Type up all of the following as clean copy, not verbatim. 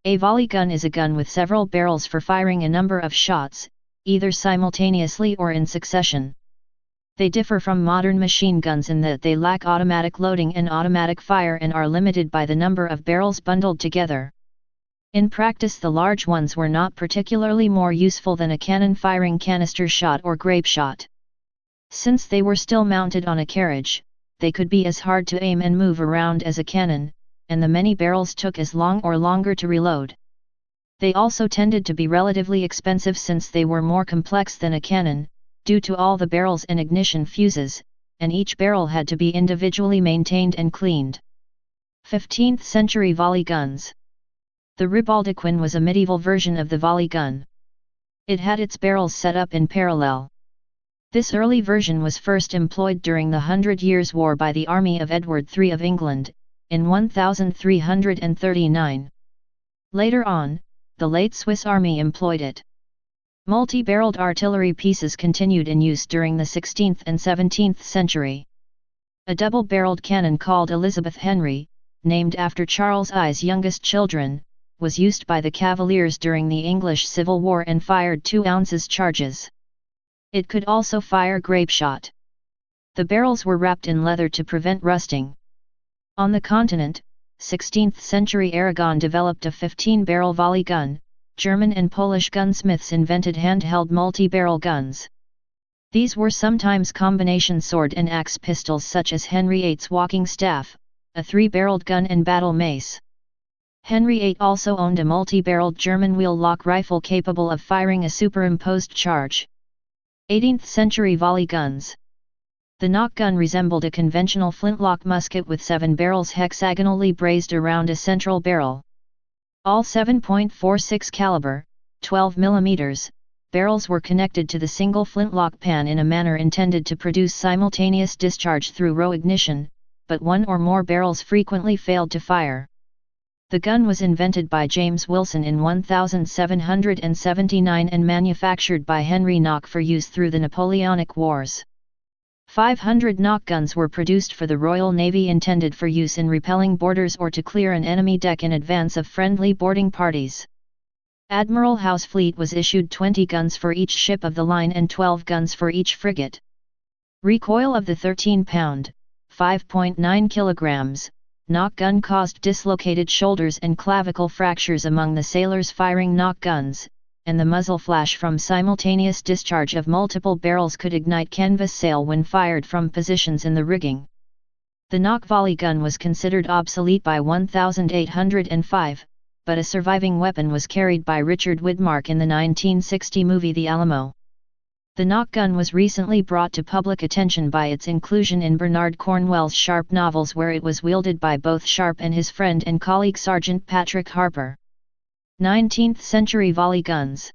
A volley gun is a gun with several barrels for firing a number of shots, either simultaneously or in succession. They differ from modern machine guns in that they lack automatic loading and automatic fire and are limited by the number of barrels bundled together. In practice, the large ones were not particularly more useful than a cannon firing canister shot or grape shot. Since they were still mounted on a carriage, they could be as hard to aim and move around as a cannon, and the many barrels took as long or longer to reload. They also tended to be relatively expensive since they were more complex than a cannon, due to all the barrels and ignition fuses, and each barrel had to be individually maintained and cleaned. 15th century volley guns. The ribaldiquin was a medieval version of the volley gun. It had its barrels set up in parallel. This early version was first employed during the 100 Years' War by the army of Edward III of England, in 1339. Later on, the late Swiss army employed it. Multi-barreled artillery pieces continued in use during the 16th and 17th century. A double-barreled cannon called Elizabeth Henry, named after Charles I's youngest children, was used by the Cavaliers during the English Civil War and fired 2 ounces charges. It could also fire grape shot. The barrels were wrapped in leather to prevent rusting. On the continent, 16th century Aragon developed a 15-barrel volley gun. German and Polish gunsmiths invented handheld multi-barrel guns. These were sometimes combination sword and axe pistols such as Henry VIII's walking staff, a 3-barreled gun and battle mace. Henry VIII also owned a multi-barreled German wheel-lock rifle capable of firing a superimposed charge. 18th century volley guns. The Nock Gun resembled a conventional flintlock musket with 7 barrels hexagonally braced around a central barrel. All 7.46 caliber, 12 mm, barrels were connected to the single flintlock pan in a manner intended to produce simultaneous discharge through row ignition, but one or more barrels frequently failed to fire. The gun was invented by James Wilson in 1779 and manufactured by Henry Nock for use through the Napoleonic Wars. 500 Nock guns were produced for the Royal Navy intended for use in repelling boarders or to clear an enemy deck in advance of friendly boarding parties. Admiral Howe's fleet was issued 20 guns for each ship of the line and 12 guns for each frigate. Recoil of the 13-pound, 5.9 kilograms, Nock gun caused dislocated shoulders and clavicle fractures among the sailors firing Nock guns, and the muzzle flash from simultaneous discharge of multiple barrels could ignite canvas sail when fired from positions in the rigging. The Nock volley gun was considered obsolete by 1805, but a surviving weapon was carried by Richard Widmark in the 1960 movie The Alamo. The Nock gun was recently brought to public attention by its inclusion in Bernard Cornwell's Sharp novels, where it was wielded by both Sharp and his friend and colleague Sergeant Patrick Harper. 19th century volley guns.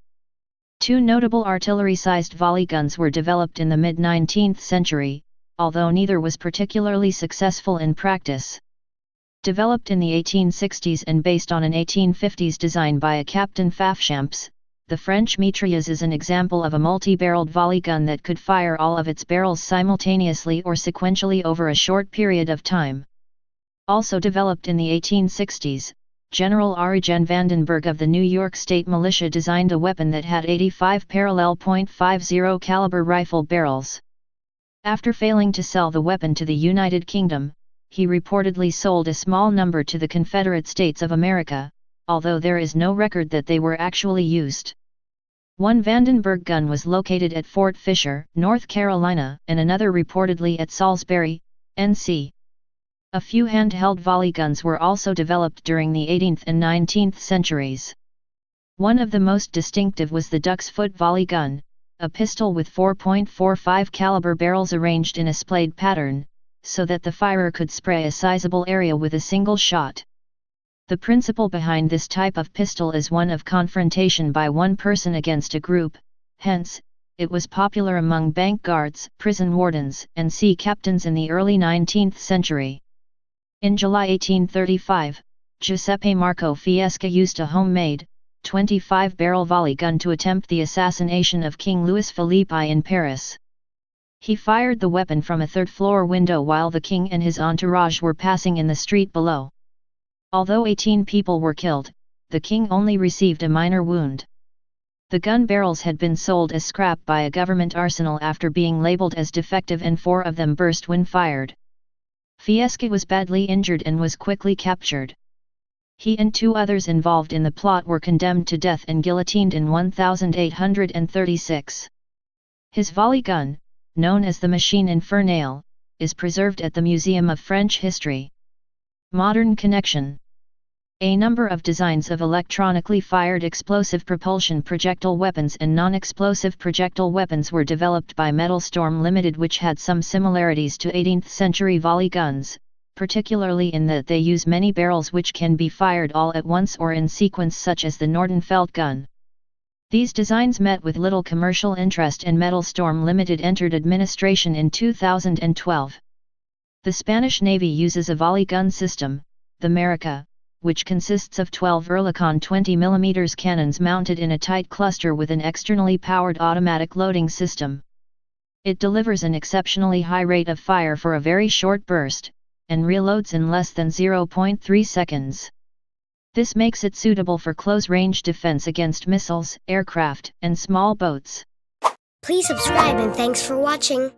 2 notable artillery-sized volley guns were developed in the mid-19th century, although neither was particularly successful in practice. Developed in the 1860s and based on an 1850s design by a Captain Fafchamps, the French mitrailleuse is an example of a multi-barreled volley gun that could fire all of its barrels simultaneously or sequentially over a short period of time. Also developed in the 1860s, General Arijan Vandenberg of the New York State Militia designed a weapon that had 85 parallel .50 caliber rifle barrels. After failing to sell the weapon to the United Kingdom, he reportedly sold a small number to the Confederate States of America, although there is no record that they were actually used. One Vandenberg gun was located at Fort Fisher, North Carolina, and another reportedly at Salisbury, NC. A few handheld volley guns were also developed during the 18th and 19th centuries. One of the most distinctive was the Duck's Foot volley gun, a pistol with 4.45 caliber barrels arranged in a splayed pattern, so that the firer could spray a sizable area with a single shot. The principle behind this type of pistol is one of confrontation by one person against a group, hence, it was popular among bank guards, prison wardens, and sea captains in the early 19th century. In July 1835, Giuseppe Marco Fiesca used a homemade, 25-barrel volley gun to attempt the assassination of King Louis Philippe in Paris. He fired the weapon from a third-floor window while the king and his entourage were passing in the street below. Although 18 people were killed, the king only received a minor wound. The gun barrels had been sold as scrap by a government arsenal after being labeled as defective, and 4 of them burst when fired. Fieschi was badly injured and was quickly captured. He and 2 others involved in the plot were condemned to death and guillotined in 1836. His volley gun, known as the Machine Infernale, is preserved at the Museum of French History. Modern connection. A number of designs of electronically fired explosive propulsion projectile weapons and non-explosive projectile weapons were developed by Metal Storm Limited, which had some similarities to 18th-century volley guns, particularly in that they use many barrels which can be fired all at once or in sequence, such as the Nordenfeldt gun. These designs met with little commercial interest, and Metal Storm Limited entered administration in 2012. The Spanish Navy uses a volley gun system, the Marica, which consists of 12 Oerlikon 20mm cannons mounted in a tight cluster with an externally powered automatic loading system. It delivers an exceptionally high rate of fire for a very short burst, and reloads in less than 0.3 seconds. This makes it suitable for close-range defense against missiles, aircraft, and small boats. Please subscribe and thanks for watching.